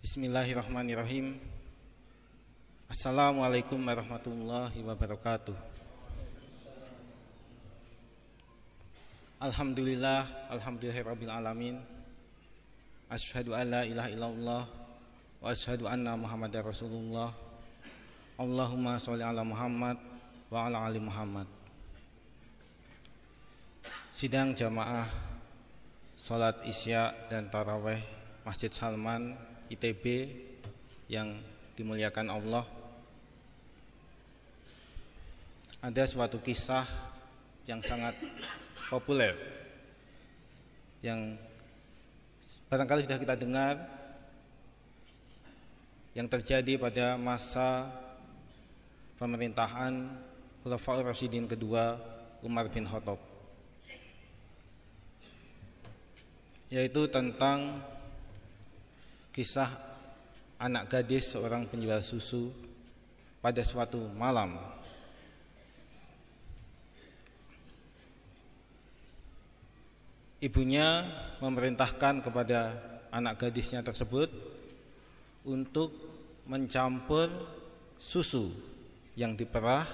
Bismillahirrahmanirrahim. Assalamualaikum warahmatullahi wabarakatuh. Alhamdulillahirabbil alamin. Asyhadu an la ilaha illallah wa asyhadu anna Muhammadar Rasulullah. Allahumma sholli ala Muhammad wa ala ali Muhammad. Sidang jamaah salat Isya dan tarawih Masjid Salman ITB yang dimuliakan Allah. Ada suatu kisah yang sangat populer yang barangkali sudah kita dengar, yang terjadi pada masa pemerintahan Khulafaur Rasyidin kedua Umar bin Khattab, yaitu tentang kisah anak gadis seorang penjual susu pada suatu malam. Ibunya memerintahkan kepada anak gadisnya tersebut untuk mencampur susu yang diperah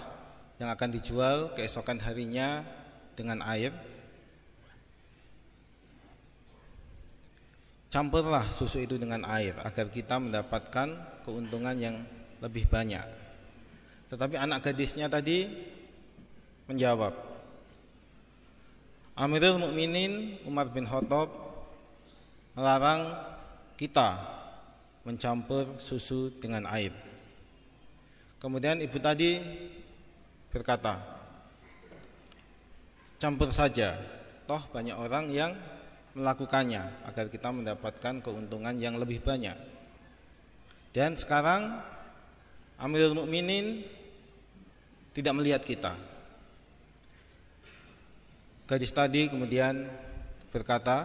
yang akan dijual keesokan harinya dengan air. Campurlah susu itu dengan air agar kita mendapatkan keuntungan yang lebih banyak. Tetapi anak gadisnya tadi menjawab, Amirul Mukminin Umar bin Khattab melarang kita mencampur susu dengan air. Kemudian ibu tadi berkata, campur saja, toh banyak orang yang melakukannya agar kita mendapatkan keuntungan yang lebih banyak. Dan sekarang Amirul Mukminin tidak melihat kita. Gadis tadi kemudian berkata,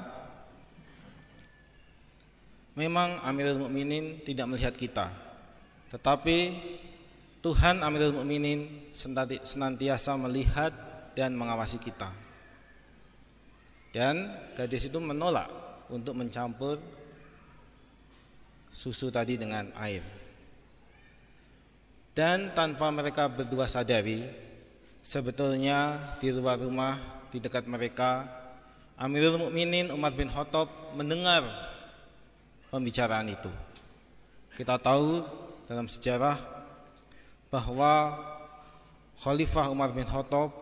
memang Amirul Mukminin tidak melihat kita, tetapi Tuhan Amirul Mukminin senantiasa melihat dan mengawasi kita. Dan gadis itu menolak untuk mencampur susu tadi dengan air. Dan tanpa mereka berdua sadari, sebetulnya di luar rumah di dekat mereka, Amirul Mukminin Umar bin Khattab mendengar pembicaraan itu. Kita tahu dalam sejarah bahwa Khalifah Umar bin Khattab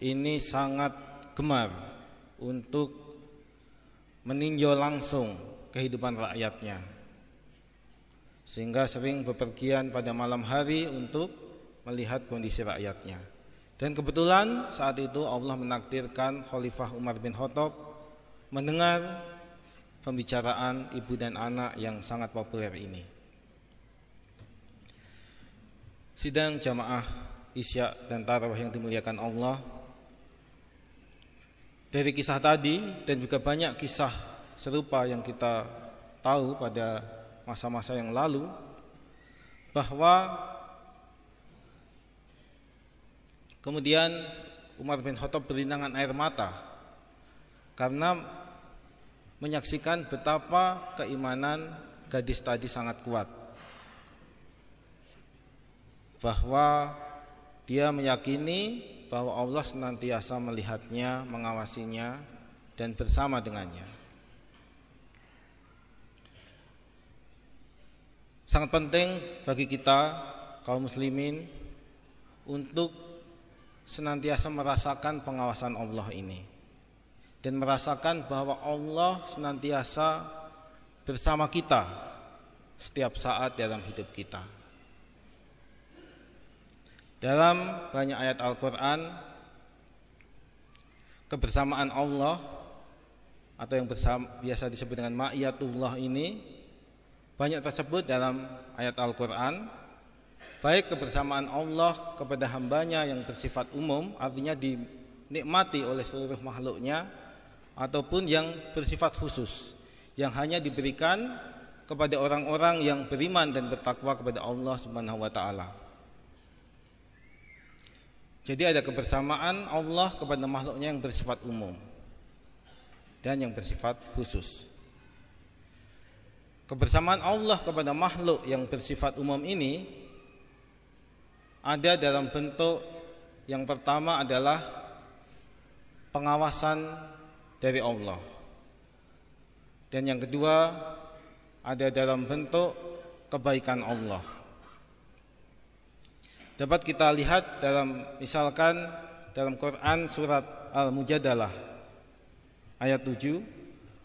ini sangat gemar untuk meninjau langsung kehidupan rakyatnya, sehingga sering bepergian pada malam hari untuk melihat kondisi rakyatnya. Dan kebetulan saat itu Allah menakdirkan Khalifah Umar bin Khattab mendengar pembicaraan ibu dan anak yang sangat populer ini. Sidang jamaah Isya dan tarawih yang dimuliakan Allah, dari kisah tadi dan juga banyak kisah serupa yang kita tahu pada masa-masa yang lalu, bahwa kemudian Umar bin Khattab berlinangan air mata karena menyaksikan betapa keimanan gadis tadi sangat kuat, bahwa dia meyakini bahwa Allah senantiasa melihatnya, mengawasinya, dan bersama dengannya. Sangat penting bagi kita kaum muslimin untuk senantiasa merasakan pengawasan Allah ini, dan merasakan bahwa Allah senantiasa bersama kita setiap saat dalam hidup kita. Dalam banyak ayat Al-Quran, kebersamaan Allah atau yang biasa disebut dengan ma'iyatullah ini banyak tersebut dalam ayat Al-Quran, baik kebersamaan Allah kepada hambanya yang bersifat umum, artinya dinikmati oleh seluruh makhluknya, ataupun yang bersifat khusus, yang hanya diberikan kepada orang-orang yang beriman dan bertakwa kepada Allah Subhanahu wa taala. Jadi ada kebersamaan Allah kepada makhluknya yang bersifat umum dan yang bersifat khusus. Kebersamaan Allah kepada makhluk yang bersifat umum ini ada dalam bentuk yang pertama adalah pengawasan dari Allah. Dan yang kedua ada dalam bentuk kebaikan Allah. Dapat kita lihat misalkan dalam Quran surat Al-Mujadalah ayat 7.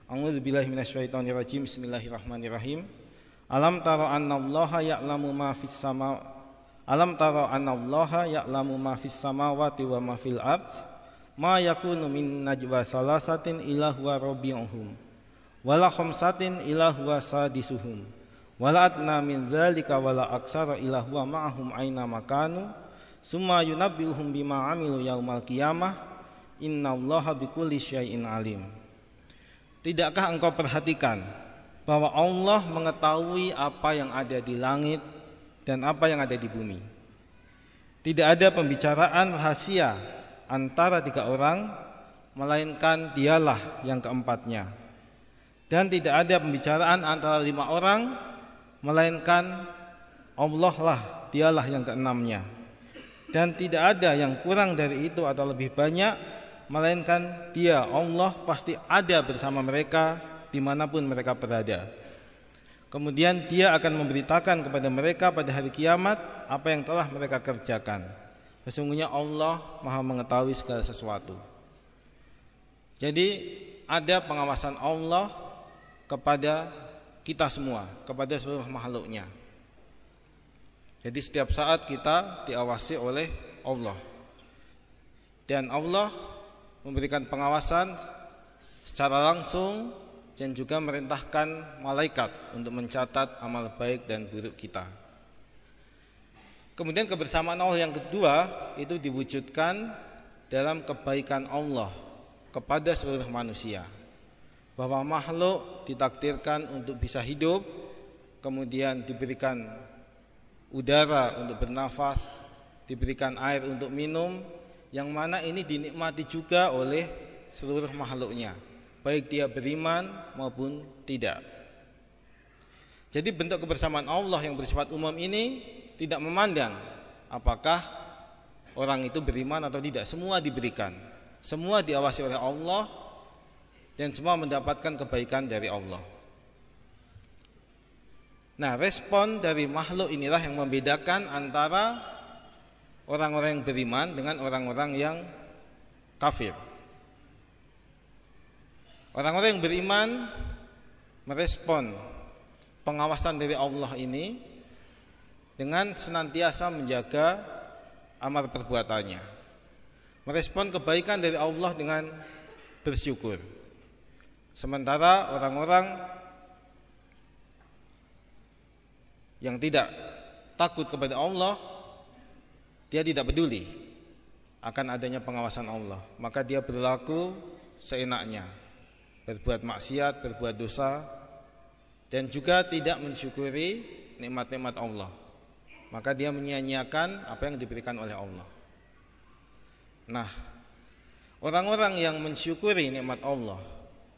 A'udzubillahi minasyaitonirrajim. Bismillahirrahmanirrahim. Alam tara annallaha ya'lamu ma fis sama Alam tara annallaha ya'lamu ma fis samawati wa ma fil ard ma yakunu min najwa salasatin illa huwa rabi'uhum wala khamsatin illa huwa sadisuhum wala adna min dzalika wala aksara illa huwa ma'ahum aina makanu summa yunabbi'uhum bima 'amilu yaumal qiyamah innallaha bikulli syai'in alim. Tidakkah engkau perhatikan bahwa Allah mengetahui apa yang ada di langit dan apa yang ada di bumi? Tidak ada pembicaraan rahasia antara 3 orang, melainkan dialah yang keempatnya. Dan tidak ada pembicaraan antara 5 orang, melainkan Allah lah dialah yang keenamnya. Dan tidak ada yang kurang dari itu atau lebih banyak, melainkan Dia Allah pasti ada bersama mereka dimanapun mereka berada. Kemudian Dia akan memberitakan kepada mereka pada hari kiamat apa yang telah mereka kerjakan. Sesungguhnya Allah Maha mengetahui segala sesuatu. Jadi ada pengawasan Allah kepada kita semua, kepada seluruh makhluknya. Jadi setiap saat kita diawasi oleh Allah. Dan Allah memberikan pengawasan secara langsung dan juga merintahkan malaikat untuk mencatat amal baik dan buruk kita. Kemudian kebersamaan Allah yang kedua itu diwujudkan dalam kebaikan Allah kepada seluruh manusia. Bahwa makhluk ditakdirkan untuk bisa hidup, kemudian diberikan udara untuk bernafas, diberikan air untuk minum, yang mana ini dinikmati juga oleh seluruh makhluknya, baik dia beriman maupun tidak. Jadi bentuk kebersamaan Allah yang bersifat umum ini tidak memandang apakah orang itu beriman atau tidak, semua diberikan, semua diawasi oleh Allah dan semua mendapatkan kebaikan dari Allah. Nah, respon dari makhluk inilah yang membedakan antara orang-orang yang beriman dengan orang-orang yang kafir. Orang-orang yang beriman merespon pengawasan dari Allah ini dengan senantiasa menjaga amal perbuatannya. Merespon kebaikan dari Allah dengan bersyukur. Sementara orang-orang yang tidak takut kepada Allah, dia tidak peduli akan adanya pengawasan Allah, maka dia berlaku seenaknya, berbuat maksiat, berbuat dosa, dan juga tidak mensyukuri nikmat-nikmat Allah, maka dia menyia-nyiakan apa yang diberikan oleh Allah. Nah, orang-orang yang mensyukuri nikmat Allah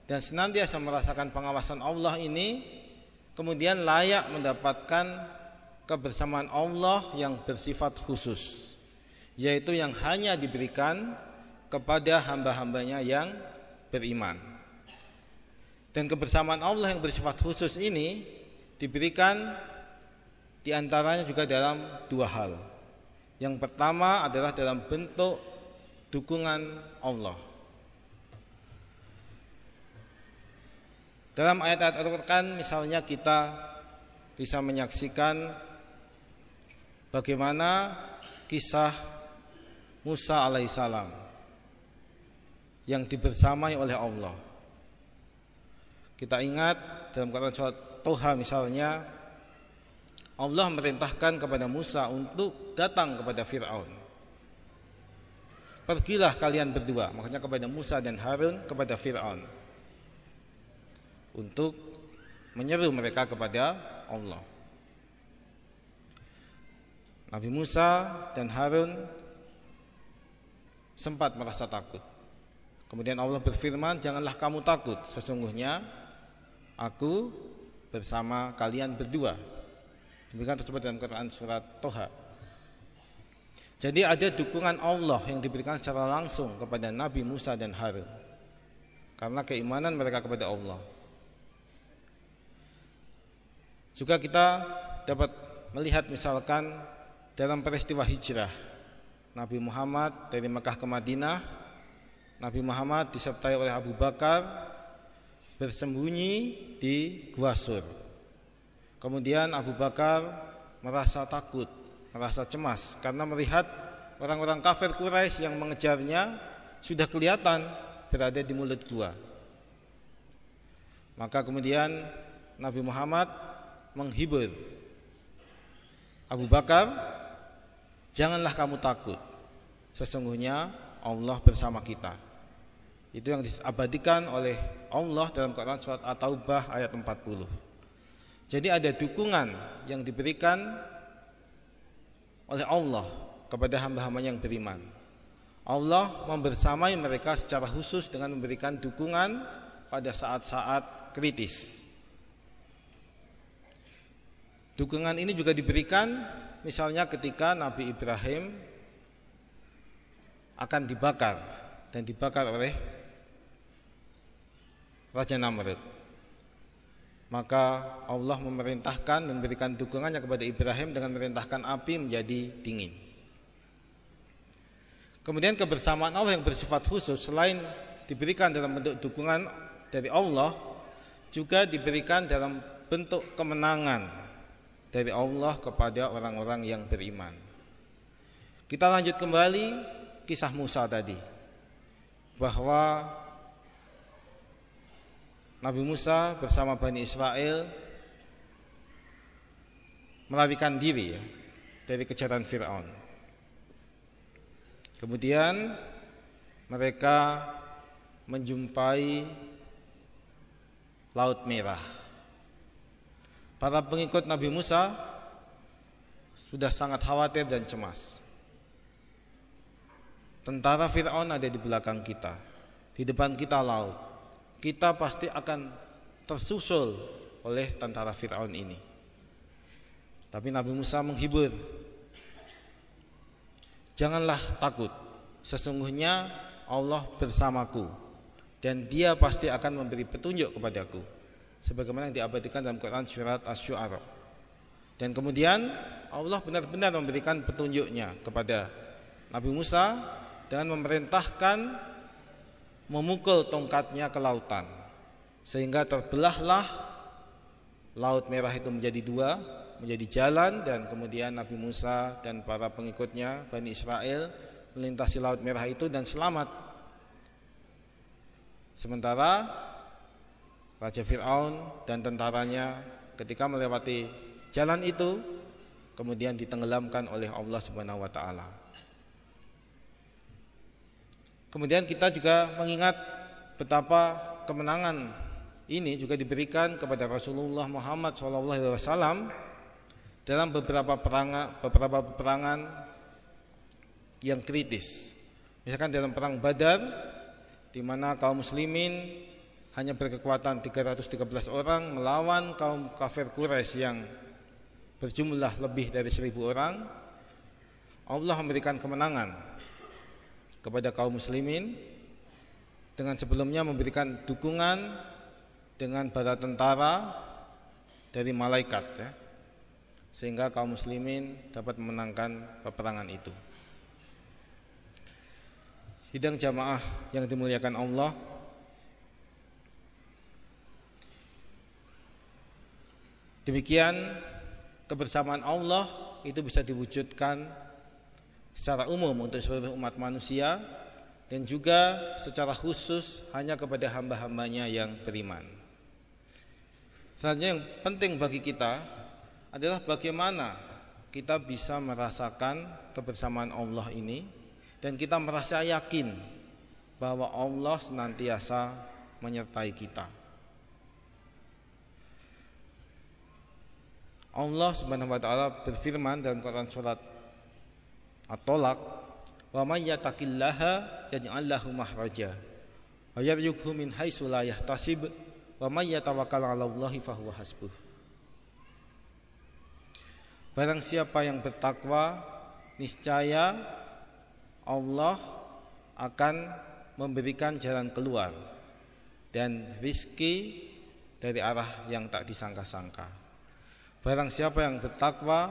dan senantiasa merasakan pengawasan Allah ini kemudian layak mendapatkan kebersamaan Allah yang bersifat khusus, yaitu yang hanya diberikan kepada hamba-hambanya yang beriman. Dan kebersamaan Allah yang bersifat khusus ini diberikan diantaranya juga dalam 2 hal. Yang pertama adalah dalam bentuk dukungan Allah. Dalam ayat-ayat Al-Quran misalnya kita bisa menyaksikan bagaimana kisah Musa alaihissalam yang dibersamai oleh Allah. Kita ingat dalam Quran surat Toha misalnya, Allah merintahkan kepada Musa untuk datang kepada Fir'aun. Pergilah kalian berdua, makanya kepada Musa dan Harun, kepada Fir'aun, untuk menyeru mereka kepada Allah. Nabi Musa dan Harun sempat merasa takut. Kemudian Allah berfirman, janganlah kamu takut, sesungguhnya aku bersama kalian berdua. Demikian tersebut dalam Quran surat Toha. Jadi ada dukungan Allah yang diberikan secara langsung kepada Nabi Musa dan Harun karena keimanan mereka kepada Allah. Juga kita dapat melihat misalkan dalam peristiwa hijrah Nabi Muhammad dari Mekah ke Madinah, Nabi Muhammad disertai oleh Abu Bakar bersembunyi di Gua Sur. Kemudian Abu Bakar merasa takut, merasa cemas karena melihat orang-orang kafir Quraisy yang mengejarnya sudah kelihatan berada di mulut gua. Maka kemudian Nabi Muhammad menghibur Abu Bakar, janganlah kamu takut, sesungguhnya Allah bersama kita. Itu yang diabadikan oleh Allah dalam Quran surat At-Taubah ayat 40. Jadi ada dukungan yang diberikan oleh Allah kepada hamba-hambanya yang beriman. Allah membersamai mereka secara khusus dengan memberikan dukungan pada saat-saat kritis. Dukungan ini juga diberikan misalnya ketika Nabi Ibrahim akan dibakar dan dibakar oleh Raja Namrud. Maka Allah memerintahkan dan memberikan dukungannya kepada Ibrahim dengan memerintahkan api menjadi dingin. Kemudian kebersamaan Allah yang bersifat khusus selain diberikan dalam bentuk dukungan dari Allah, juga diberikan dalam bentuk kemenangan dari Allah kepada orang-orang yang beriman. Kita lanjut kembali kisah Musa tadi, bahwa Nabi Musa bersama Bani Israel melarikan diri dari kejaran Fir'aun. Kemudian mereka menjumpai Laut Merah. Para pengikut Nabi Musa sudah sangat khawatir dan cemas. Tentara Fir'aun ada di belakang kita, di depan kita laut. Kita pasti akan tersusul oleh tentara Fir'aun ini. Tapi Nabi Musa menghibur, janganlah takut, sesungguhnya Allah bersamaku dan Dia pasti akan memberi petunjuk kepadaku, sebagaimana yang diabadikan dalam Quran surat Asy-Syu'ara. Dan kemudian Allah benar-benar memberikan petunjuknya kepada Nabi Musa dengan memerintahkan memukul tongkatnya ke lautan, sehingga terbelahlah Laut Merah itu menjadi dua, menjadi jalan, dan kemudian Nabi Musa dan para pengikutnya Bani Israel melintasi Laut Merah itu dan selamat. Sementara Raja Fir'aun dan tentaranya ketika melewati jalan itu kemudian ditenggelamkan oleh Allah Subhanahu wa taala. Kemudian kita juga mengingat betapa kemenangan ini juga diberikan kepada Rasulullah Muhammad SAW dalam beberapa peperangan yang kritis. Misalkan dalam perang Badar, di mana kaum muslimin hanya berkekuatan 313 orang melawan kaum kafir Quraisy yang berjumlah lebih dari 1000 orang. Allah memberikan kemenangan kepada kaum muslimin dengan sebelumnya memberikan dukungan dengan bala tentara dari malaikat, sehingga kaum muslimin dapat memenangkan peperangan itu. Sidang jamaah yang dimuliakan Allah, demikian kebersamaan Allah itu bisa diwujudkan secara umum untuk seluruh umat manusia dan juga secara khusus hanya kepada hamba-hambanya yang beriman. Selanjutnya yang penting bagi kita adalah bagaimana kita bisa merasakan kebersamaan Allah ini dan kita merasa yakin bahwa Allah senantiasa menyertai kita. Allah Subhanahu wa taala berfirman dalam Quran surat At-Tolak, wa may yattaqillaha yaj'al lahu makhraja wa yarzuqhu min haitsu la yahtasib wa may yatawakkal 'ala Allahi fahuwa hasbuh. barang siapa yang bertakwa, niscaya Allah akan memberikan jalan keluar dan rizki dari arah yang tak disangka-sangka. Barang siapa yang bertakwa,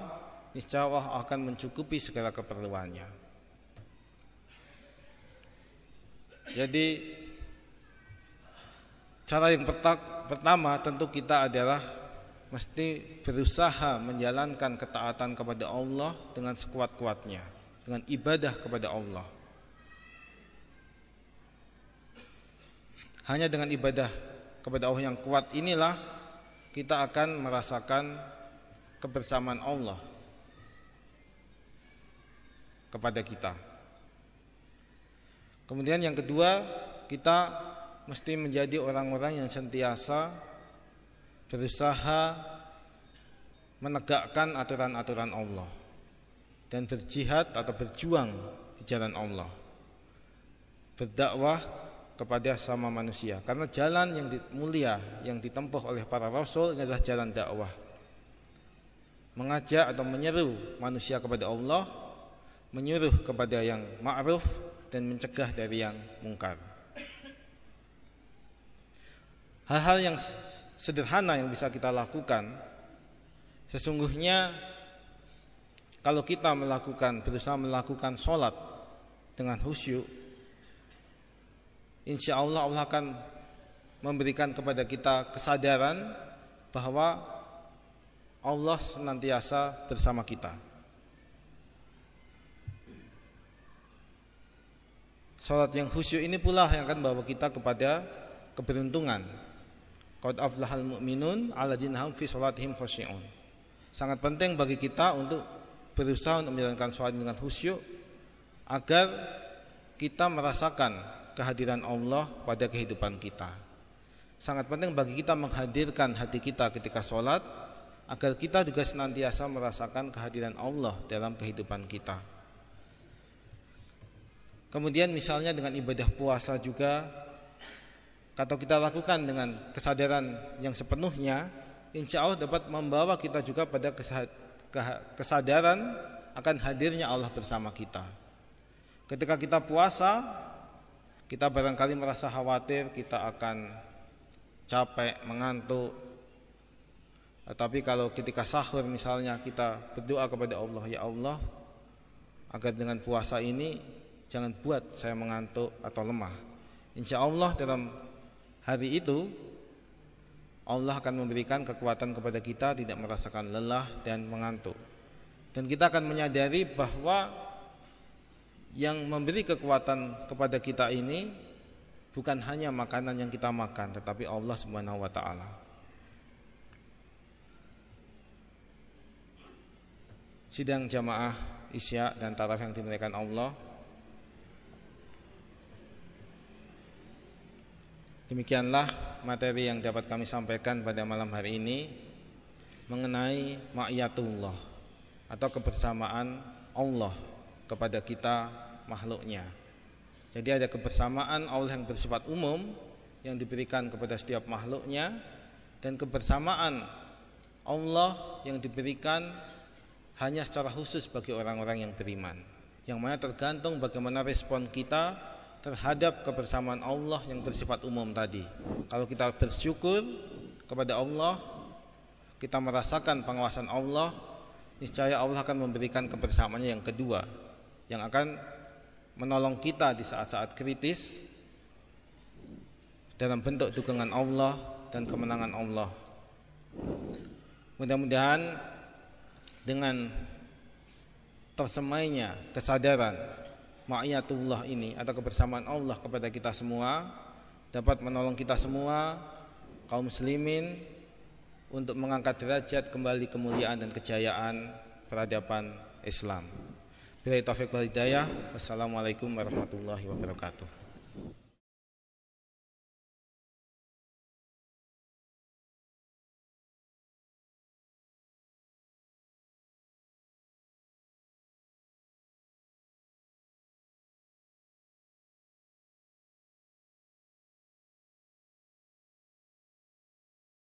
niscaya Allah akan mencukupi segala keperluannya. Jadi cara yang pertama tentu kita adalah mesti berusaha menjalankan ketaatan kepada Allah dengan sekuat-kuatnya, dengan ibadah kepada Allah. Hanya dengan ibadah kepada Allah yang kuat inilah kita akan merasakan kebersamaan Allah kepada kita. Kemudian yang kedua, kita mesti menjadi orang-orang yang sentiasa berusaha menegakkan aturan-aturan Allah dan berjihad atau berjuang di jalan Allah, berdakwah kepada sama manusia. Karena jalan yang mulia yang ditempuh oleh para rasul adalah jalan dakwah, mengajak atau menyeru manusia kepada Allah, menyuruh kepada yang ma'ruf dan mencegah dari yang mungkar. Hal-hal yang sederhana yang bisa kita lakukan, sesungguhnya kalau kita berusaha melakukan sholat dengan khusyuk, insya Allah Allah akan memberikan kepada kita kesadaran bahwa Allah senantiasa bersama kita. Sholat yang khusyuk ini pula yang akan membawa kita kepada keberuntungan. Qad aflahal mu'minun alladzina hum fi sholatihim khashi'un. Sangat penting bagi kita untuk berusaha untuk menjalankan sholat dengan khusyuk agar kita merasakan kehadiran Allah pada kehidupan kita. Sangat penting bagi kita menghadirkan hati kita ketika sholat agar kita juga senantiasa merasakan kehadiran Allah dalam kehidupan kita. Kemudian misalnya dengan ibadah puasa juga, kalau kita lakukan dengan kesadaran yang sepenuhnya, insya Allah dapat membawa kita juga pada kesadaran akan hadirnya Allah bersama kita. Ketika kita puasa, kita barangkali merasa khawatir kita akan capek, mengantuk. Tetapi kalau ketika sahur misalnya kita berdoa kepada Allah, ya Allah, agar dengan puasa ini jangan buat saya mengantuk atau lemah. Insya Allah dalam hari itu Allah akan memberikan kekuatan kepada kita tidak merasakan lelah dan mengantuk. Dan kita akan menyadari bahwa yang memberi kekuatan kepada kita ini bukan hanya makanan yang kita makan, tetapi Allah Subhanahu wa taala. Sidang jamaah Isya dan tarawih yang dimuliakan Allah, demikianlah materi yang dapat kami sampaikan pada malam hari ini mengenai ma'iyatullah atau kebersamaan Allah kepada kita makhluknya. Jadi ada kebersamaan Allah yang bersifat umum yang diberikan kepada setiap makhluknya, dan kebersamaan Allah yang diberikan hanya secara khusus bagi orang-orang yang beriman, yang mana tergantung bagaimana respon kita terhadap kebersamaan Allah yang bersifat umum tadi. Kalau kita bersyukur kepada Allah, kita merasakan pengawasan Allah, niscaya Allah akan memberikan kebersamaannya yang kedua, yang akan menolong kita di saat-saat kritis dalam bentuk dukungan Allah dan kemenangan Allah. Mudah-mudahan dengan tersemainya kesadaran ma'iyatullah ini atau kebersamaan Allah kepada kita semua dapat menolong kita semua kaum muslimin untuk mengangkat derajat kembali kemuliaan dan kejayaan peradaban Islam. Billahi taufiq wal hidayah. Wassalamualaikum warahmatullahi wabarakatuh.